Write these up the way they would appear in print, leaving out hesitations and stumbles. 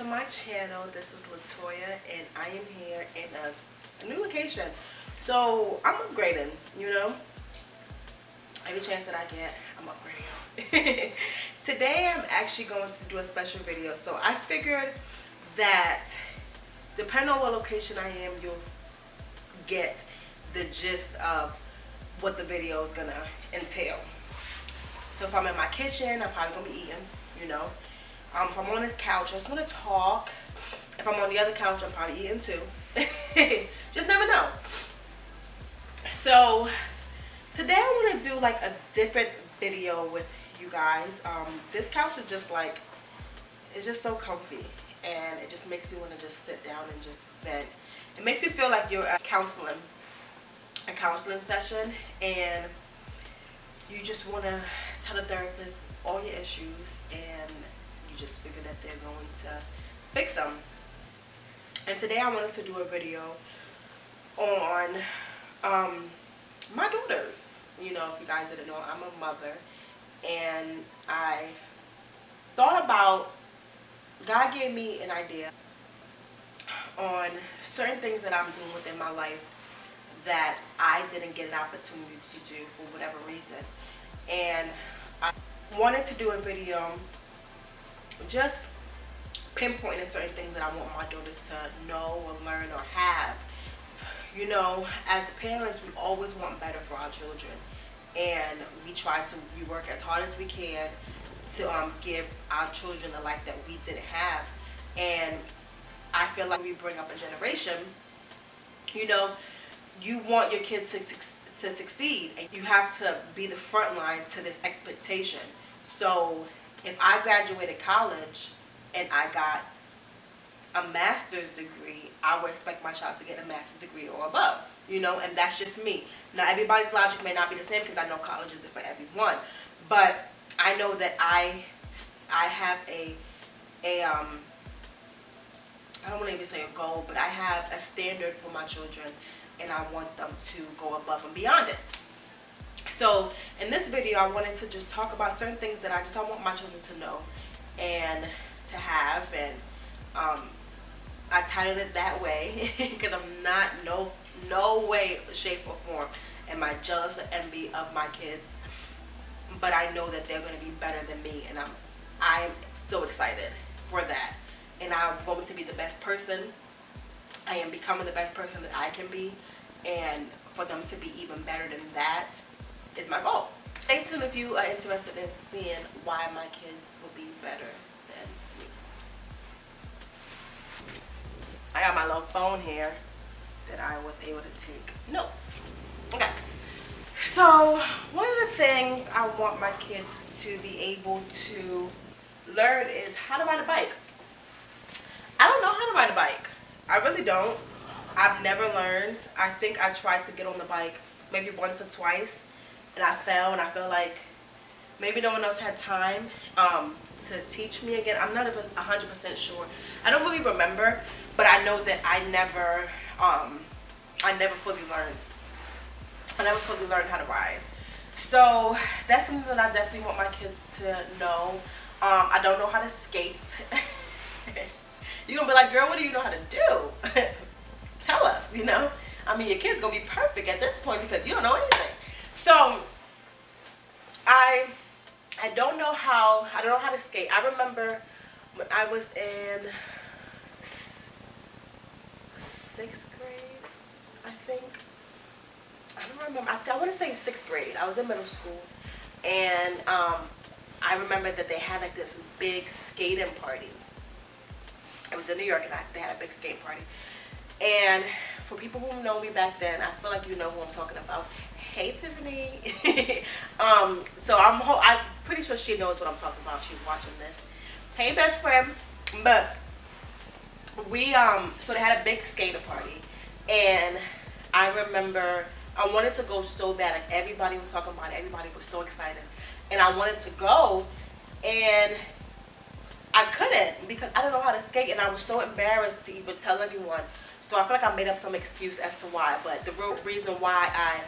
my channel. This is Latoya and I am here in a new location. So I'm upgrading, you know. Every chance that I get, I'm upgrading. Today I'm actually going to do a special video. So I figured that depending on what location I am, you'll get the gist of what the video is gonna entail. So if I'm in my kitchen, I'm probably gonna be eating, you know. If I'm on this couch, I just want to talk. If I'm on the other couch, I'm probably eating too. Just never know. So today I want to do like a different video with you guys. This couch is just like, it's just so comfy, and it just makes you want to just sit down and just vent. It makes you feel like you're at a counseling session, and you just want to tell the therapist all your issues, and you just figure that they're going to fix them. And today I wanted to do a video on my daughters. You know, if you guys didn't know, I'm a mother, and I thought about, God gave me an idea on certain things that I'm doing within my life that I didn't get an opportunity to do for whatever reason. And I wanted to do a video just pinpointing certain things that I want my daughters to know or learn or have. You know, as parents, we always want better for our children, and we work as hard as we can to give our children the life that we didn't have. And I feel like we bring up a generation, you know, you want your kids to succeed, and you have to be the front line to this expectation. So if I graduated college and I got a master's degree, I would expect my child to get a master's degree or above, you know, and that's just me. Now, everybody's logic may not be the same, because I know college isn't for everyone, but I know that I have I don't want to even say a goal, but I have a standard for my children, and I want them to go above and beyond it. So in this video, I wanted to just talk about certain things that I want my children to know and to have, and I titled it that way because I'm not no way, shape, or form am I jealous or envy of my kids, but I know that they're going to be better than me, and I'm so excited for that. And I'm going to be the best person. I am becoming the best person that I can be, and for them to be even better than that is my goal. Stay tuned if you are interested in seeing why my kids will be better than me. I got my little phone here that I was able to take notes. Okay, so one of the things I want my kids to be able to learn is how to ride a bike. I don't know how to ride a bike. I really don't. I've never learned. I think I tried to get on the bike maybe once or twice, and I fell, and I feel like maybe no one else had time to teach me again. I'm not 100% sure. I don't really remember, but I know that I never fully learned. I never fully learned how to ride. So that's something that I definitely want my kids to know. I don't know how to skate. You're gonna be like, girl, what do you know how to do? Tell us, you know. I mean, your kid's gonna be perfect at this point because you don't know anything. So I don't know how to skate. I remember when I was in 6th grade, I think. I don't remember. I want to say 6th grade. I was in middle school, and I remember that they had like this big skating party. I was in New York, and they had a big skate party. And for people who know me back then, I feel like you know who I'm talking about. Hey, Tiffany. So I'm pretty sure she knows what I'm talking about. She's watching this. Hey, best friend. But we so they had a big skater party, and I remember I wanted to go so bad. Like, everybody was talking about it. Everybody was so excited, and I wanted to go, and I couldn't because I didn't know how to skate, and I was so embarrassed to even tell anyone. So I feel like I made up some excuse as to why, but the real reason why I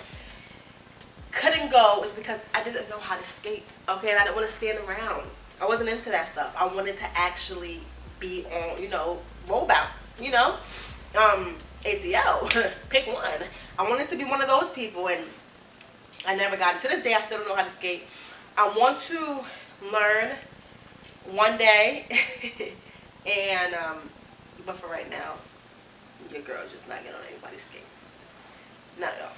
couldn't go is because I didn't know how to skate, okay? And I didn't want to stand around. I wasn't into that stuff. I wanted to actually be on, you know, roll bounce, you know, ATL, pick one. I wanted to be one of those people, and I never got it. To this day, I still don't know how to skate. I want to learn one day, and but for right now, your girl just not getting on anybody's skates. Not at all.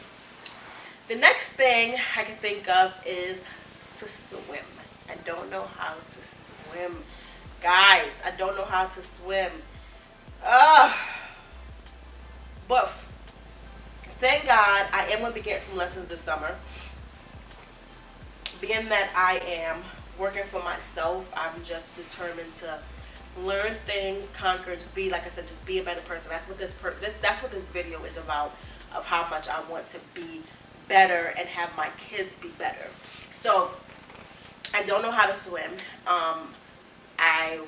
The next thing I can think of is to swim. I don't know how to swim. Guys, I don't know how to swim. But thank God I am going to be getting some lessons this summer. Being that I am working for myself, I'm just determined to learn things, conquer, just be, like I said, just be a better person. That's what that's what this video is about, of how much I want to be better and have my kids be better. So I don't know how to swim. I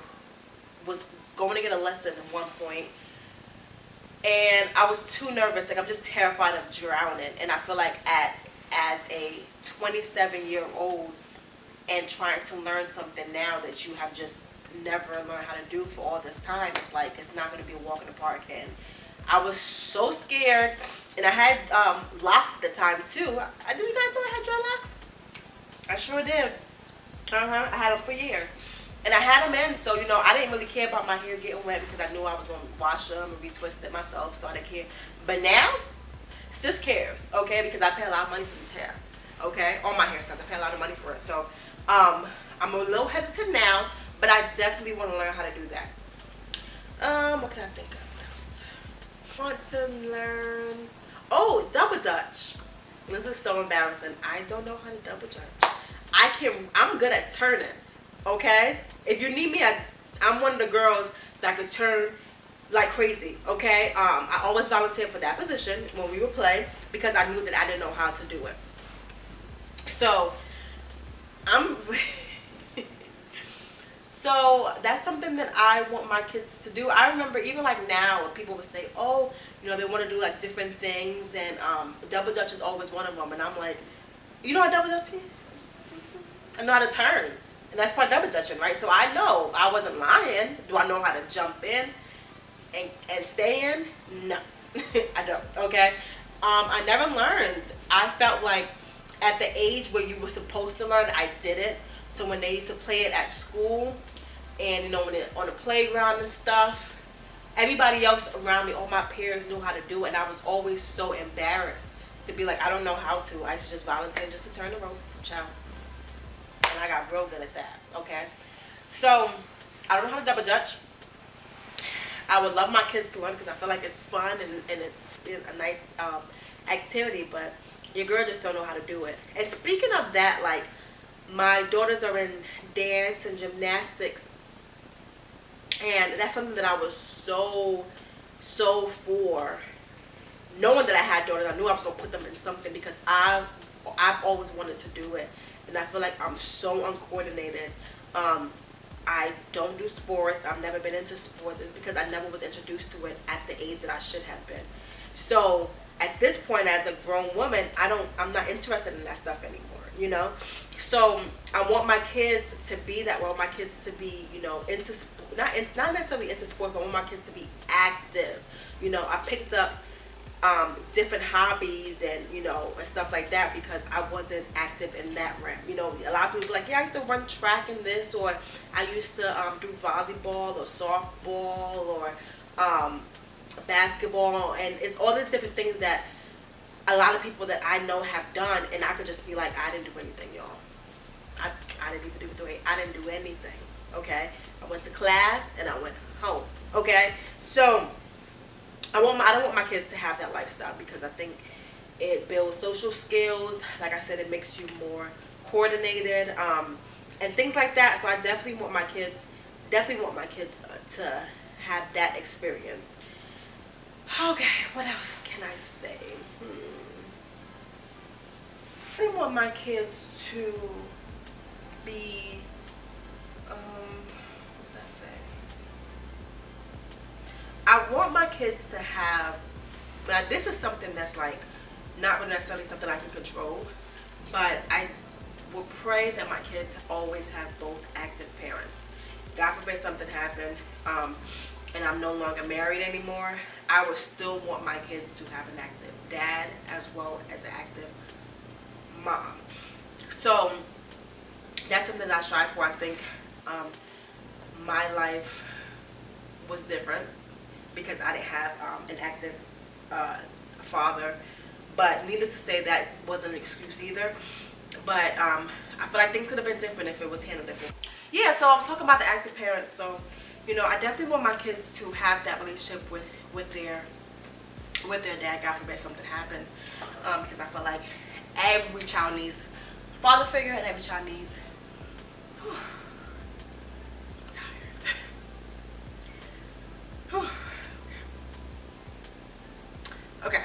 was going to get a lesson at one point, and I was too nervous. Like, I'm just terrified of drowning, and I feel like as a 27-year-old and trying to learn something now that you have just never learned how to do for all this time, it's like it's not going to be a walk in the park. And I was so scared, and I had locks at the time too. Did you guys know I had dreadlocks? I sure did. I had them for years, and I had them in, so you know I didn't really care about my hair getting wet because I knew I was going to wash them and retwist it myself, so I didn't care. But now, sis cares, okay, because I pay a lot of money for this hair, okay, on my hair stuff. I pay a lot of money for it, so I'm a little hesitant now, but I definitely want to learn how to do that. What can I think of? Want to learn, oh, double dutch. This is so embarrassing. I don't know how to double dutch. I'm good at turning, okay? If you need me, I'm one of the girls that could turn like crazy, okay? I always volunteered for that position when we would play because I knew that I didn't know how to do it. So so that's something that I want my kids to do. I remember even like now when people would say, oh, you know, they want to do like different things, and double dutch is always one of them. And I'm like, you know how double dutch is? I know how to turn, and that's part of double dutching, right? So I know, I wasn't lying. Do I know how to jump in and stay in? No, I don't, okay? I never learned. I felt like at the age where you were supposed to learn, I didn't. So when they used to play it at school, and you know, when on the playground and stuff, everybody else around me, all my peers knew how to do it, and I was always so embarrassed to be like, I don't know how to. I used to just volunteer just to turn the rope, child. And I got real good at that, okay? So, I don't know how to double dutch. I would love my kids to learn because I feel like it's fun and it's a nice activity, but your girl just don't know how to do it. And speaking of that, like, my daughters are in dance and gymnastics, and that's something that I was so for. Knowing that I had daughters, I knew I was going to put them in something because I've always wanted to do it. And I feel like I'm so uncoordinated. I don't do sports. I've never been into sports. It's because I never was introduced to it at the age that I should have been. So at this point, as a grown woman, I'm not interested in that stuff anymore, you know? So I want my kids to be that way. I want my kids to be, you know, into not necessarily into sports, but I want my kids to be active. You know, I picked up different hobbies and, you know, and stuff like that because I wasn't active in that realm. You know, a lot of people are like, yeah, I used to run track in this, or I used to do volleyball or softball or basketball, and it's all these different things that a lot of people that I know have done, and I could just be like, I didn't do anything, y'all. I didn't even do it. I didn't do anything, okay? I went to class and I went home, okay? So I don't want my kids to have that lifestyle because I think it builds social skills. Like I said, it makes you more coordinated and things like that. So I definitely want my kids to have that experience. Okay, what else can I say? I want my kids to be, what did I say? I want my kids to have, now this is something that's like, not necessarily something I can control, but I will pray that my kids always have both active parents. God forbid something happened, and I'm no longer married anymore, I would still want my kids to have an active dad as well as an active mom. So that's something that I strive for. I think my life was different because I didn't have an active father. But needless to say, that wasn't an excuse either. But I feel like things could have been different if it was handled different. Yeah, so I was talking about the active parents. So, you know, I definitely want my kids to have that relationship with their dad. God forbid something happens, because I feel like every child needs a father figure, and every child needs. I'm tired. Okay.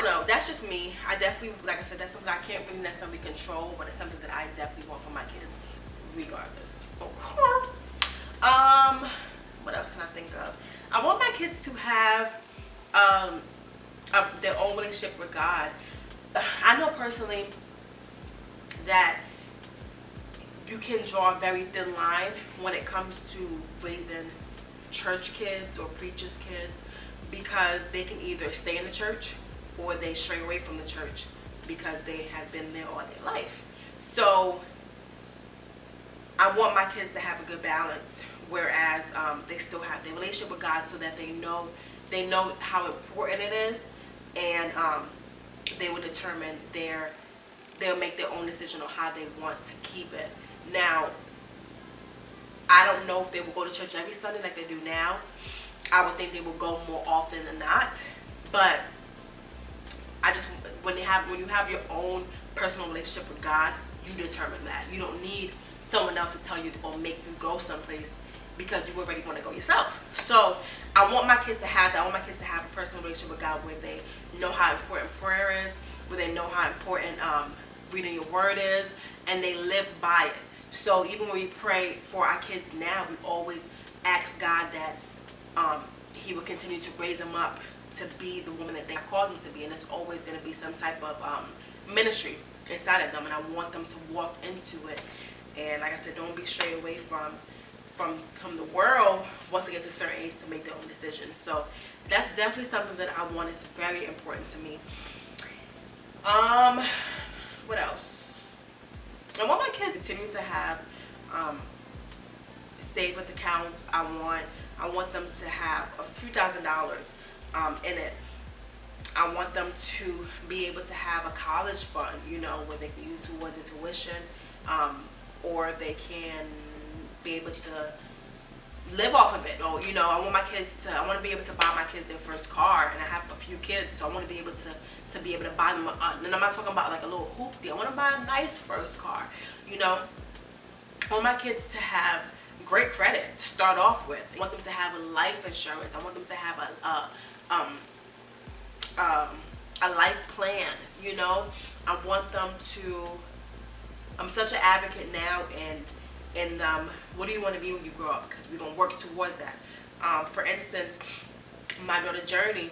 No, that's just me. I definitely, like I said, that's something I can't really necessarily control, but it's something that I definitely want for my kids, regardless. Okay. What else can I think of? I want my kids to have their own relationship with God. I know personally that you can draw a very thin line when it comes to raising church kids or preachers' kids, because they can either stay in the church or they stray away from the church because they have been there all their life. So I want my kids to have a good balance, whereas they still have their relationship with God, so that they know how important it is, and they will determine they'll make their own decision on how they want to keep it. Now, I don't know if they will go to church every Sunday like they do now. I would think they will go more often than not, but I just, when you have your own personal relationship with God, you determine that. You don't need someone else to tell you or make you go someplace, because you already want to go yourself. So I want my kids to have that. I want my kids to have a personal relationship with God, where they know how important prayer is, where they know how important reading your word is, and they live by it. So even when we pray for our kids now, we always ask God that He will continue to raise them up to be the woman that they called them to be, and it's always going to be some type of ministry inside of them, and I want them to walk into it. And like I said, don't be strayed away from the world once they get to a certain age to make their own decisions. So that's definitely something that I want. Is very important to me. What else? I want my kids to continue to have savings accounts. I want them to have a few $1,000s in it. I want them to be able to have a college fund, you know, where they can use towards the tuition, or they can be able to live off of it. Or, you know, I want to be able to buy my kids their first car, and I have a few kids, so I want to be able to buy them and I'm not talking about like a little hoopty. I want to buy a nice first car, you know. I want my kids to have great credit to start off with. I want them to have a life insurance. I want them to have a life plan, you know. I want them to, I'm such an advocate now, and what do you want to be when you grow up? Because we're going to work towards that. For instance, my daughter Journey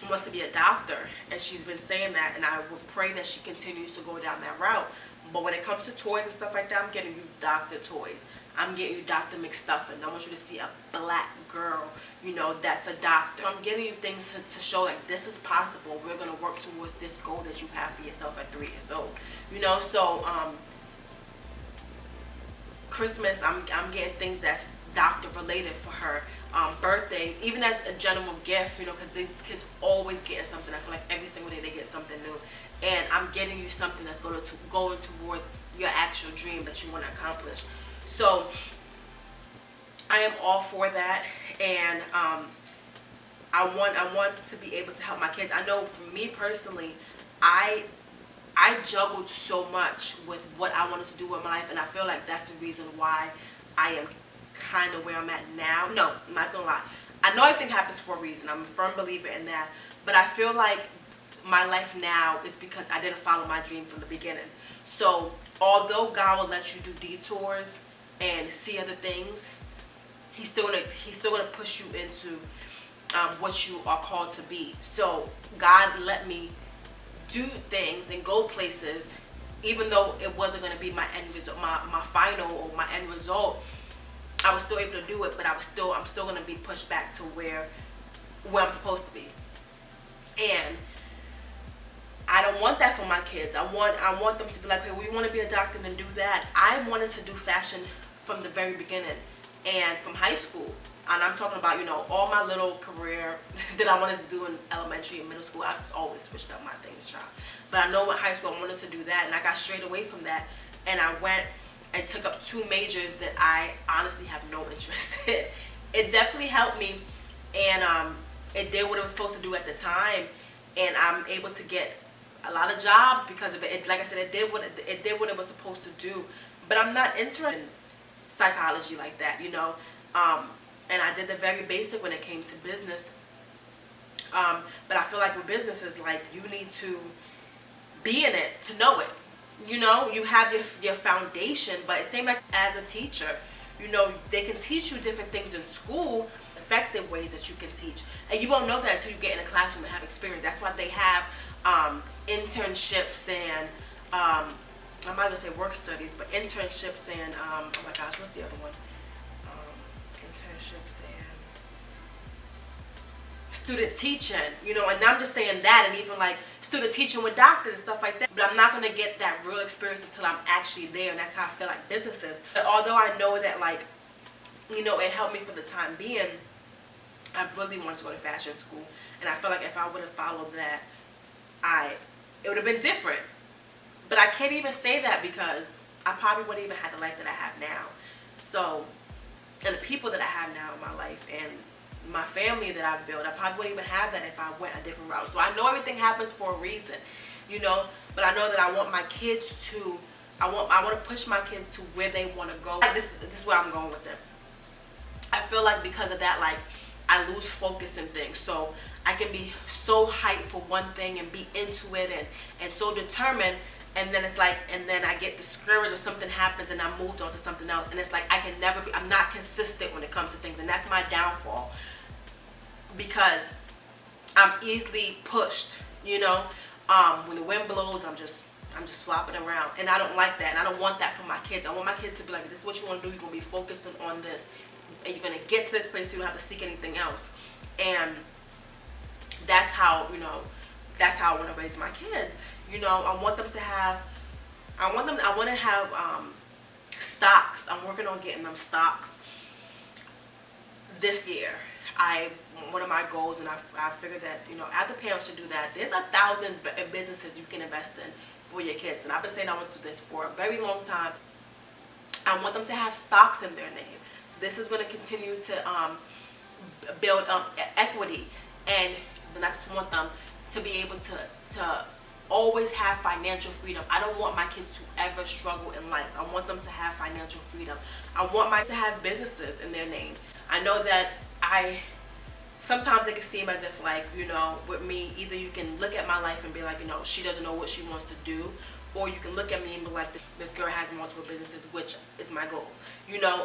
wants to be a doctor, and she's been saying that, and I would pray that she continues to go down that route. But when it comes to toys and stuff like that, I'm getting you doctor toys. I'm getting you Dr. McStuffin. I want you to see a black girl, you know, that's a doctor. I'm getting you things to show like this is possible. We're going to work towards this goal that you have for yourself at 3 years old. You know, so Christmas, I'm getting things that's doctor related for her. Birthdays, even as a general gift, you know, because these kids always getting something. I feel like every single day they get something new. And I'm getting you something that's going towards your actual dream that you want to accomplish. So I am all for that, and I want to be able to help my kids. I know for me personally, I juggled so much with what I wanted to do with my life, and I feel like that's the reason why I am kind of where I'm at now. No, I'm not gonna lie. I know everything happens for a reason. I'm a firm believer in that, but I feel like my life now is because I didn't follow my dream from the beginning. So although God will let you do detours and see other things, he's still gonna push you into what you are called to be. So God let me do things and go places, even though it wasn't gonna be my end result, my final or my end result. I was still able to do it, but I'm still gonna be pushed back to where I'm supposed to be. And I don't want that for my kids. I want them to be like, hey, we want to be a doctor and do that. I wanted to do fashion from the very beginning and from high school. And I'm talking about, you know, all my little career that I wanted to do in elementary and middle school. I just always switched up my things, child. But I know in high school I wanted to do that, and I got straight away from that. And I went and took up 2 majors that I honestly have no interest in. It definitely helped me, and it did what it was supposed to do at the time. And I'm able to get a lot of jobs because of it. Like I said, it did what it was supposed to do. But I'm not interested in psychology like that, you know. And I did the very basic when it came to business. But I feel like with business is like you need to be in it to know it. You know, you have your foundation, but it's same like as a teacher. You know, they can teach you different things in school, effective ways that you can teach. And you won't know that until you get in a classroom and have experience. That's why they have internships and I'm not gonna say work studies, but internships and oh my gosh, what's the other one? Internships and student teaching, you know. And I'm just saying that, and even like student teaching with doctors and stuff like that. But I'm not gonna get that real experience until I'm actually there, and that's how I feel like business is. But although I know that, like, you know, it helped me for the time being, I really wanted to go to fashion school, and I feel like if I would have followed that, it would have been different. But I can't even say that because I probably wouldn't even have the life that I have now. So, and the people that I have now in my life and my family that I've built, I probably wouldn't even have that if I went a different route. So I know everything happens for a reason, you know. But I know that I want my kids to, I want to push my kids to where they want to go. Like this is where I'm going with them. I feel like because of that, like, I lose focus in things. So I can be so hyped for one thing and be into it and so determined, and then it's like, and then I get discouraged or something happens and I moved on to something else, and it's like I can never be, I'm not consistent when it comes to things, and that's my downfall because I'm easily pushed, you know. When the wind blows, I'm just flopping around, and I don't like that, and I don't want that for my kids. I want my kids to be like, this is what you want to do, you're going to be focusing on this, and you're going to get to this place so you don't have to seek anything else. And that's how, you know, that's how I want to raise my kids. You know, I want to have stocks. I'm working on getting them stocks this year. One of my goals, and I figured that, you know, other parents should do that. There's 1,000 businesses you can invest in for your kids, and I've been saying I want to do this for a very long time. I want them to have stocks in their name. So this is going to continue to build equity, and then I just want them to be able to always have financial freedom. I don't want my kids to ever struggle in life. I want them to have financial freedom. I want my to have businesses in their name. I know that sometimes it can seem as if, like, you know, with me, either you can look at my life and be like, you know, she doesn't know what she wants to do, or you can look at me and be like, this girl has multiple businesses, which is my goal. You know,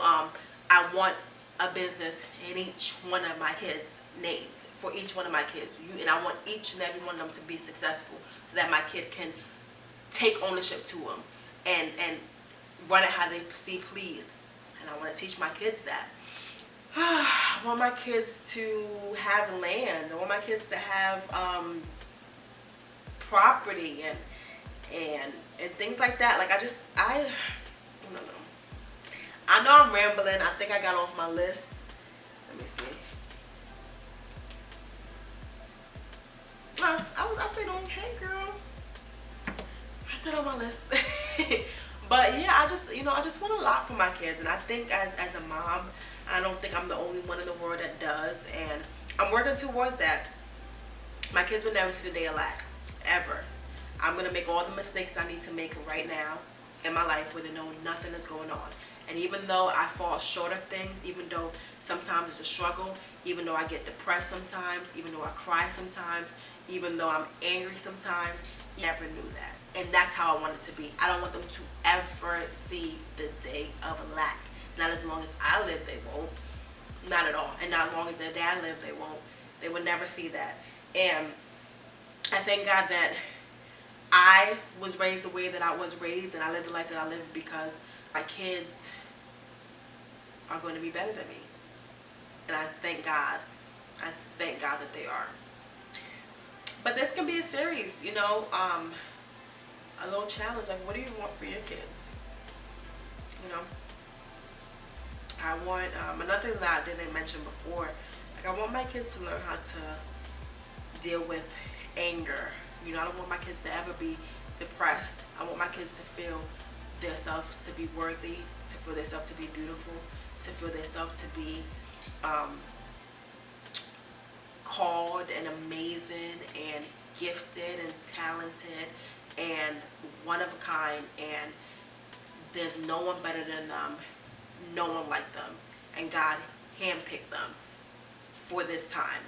I want a business in each one of my kids' names, for each one of my kids. And I want each and every one of them to be successful so that my kid can take ownership to them and run it how they see please. And I want to teach my kids that. I want my kids to have land. I want my kids to have property and things like that. Like I don't know. I know I'm rambling. I think I got off my list. Let me see. I said okay, girl. I said on my list. But yeah, I just want a lot for my kids, and I think as a mom, I don't think I'm the only one in the world that does, and I'm working towards that. My kids will never see the day of lack, ever. I'm gonna make all the mistakes I need to make right now in my life where they know nothing is going on. And even though I fall short of things, even though sometimes it's a struggle, even though I get depressed sometimes, even though I cry sometimes, even though I'm angry sometimes, I never knew that. And that's how I want it to be. I don't want them to ever see the day of lack. Not as long as I live, they won't. Not at all. And not as long as their dad lived, they won't. They would never see that. And I thank God that I was raised the way that I was raised, and I lived the life that I lived because my kids are going to be better than me. And I thank God. I thank God that they are. But this can be a series, you know, a little challenge. Like, what do you want for your kids? You know, I want, another thing that I didn't mention before, like, I want my kids to learn how to deal with anger. You know, I don't want my kids to ever be depressed. I want my kids to feel themselves to be worthy, to feel themselves to be beautiful, to feel themselves to be called and amazing and gifted and talented and one of a kind, and there's no one better than them, no one like them, and God handpicked them for this time.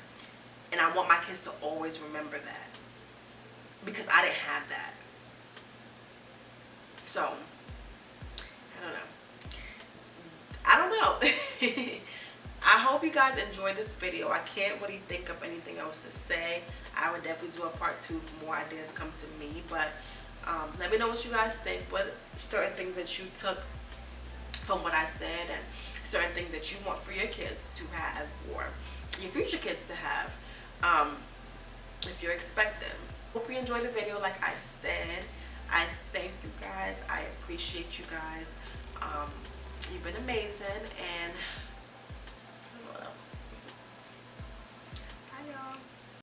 And I want my kids to always remember that, because I didn't have that. So I don't know. I hope you guys enjoyed this video. I can't really think of anything else to say. I would definitely do a part 2 if more ideas come to me. But let me know what you guys think. What certain things that you took from what I said, and certain things that you want for your kids to have, or your future kids to have, if you're expecting. Hope you enjoyed the video. Like I said, I thank you guys. I appreciate you guys. You've been amazing, and I don't know what else. Bye, y'all.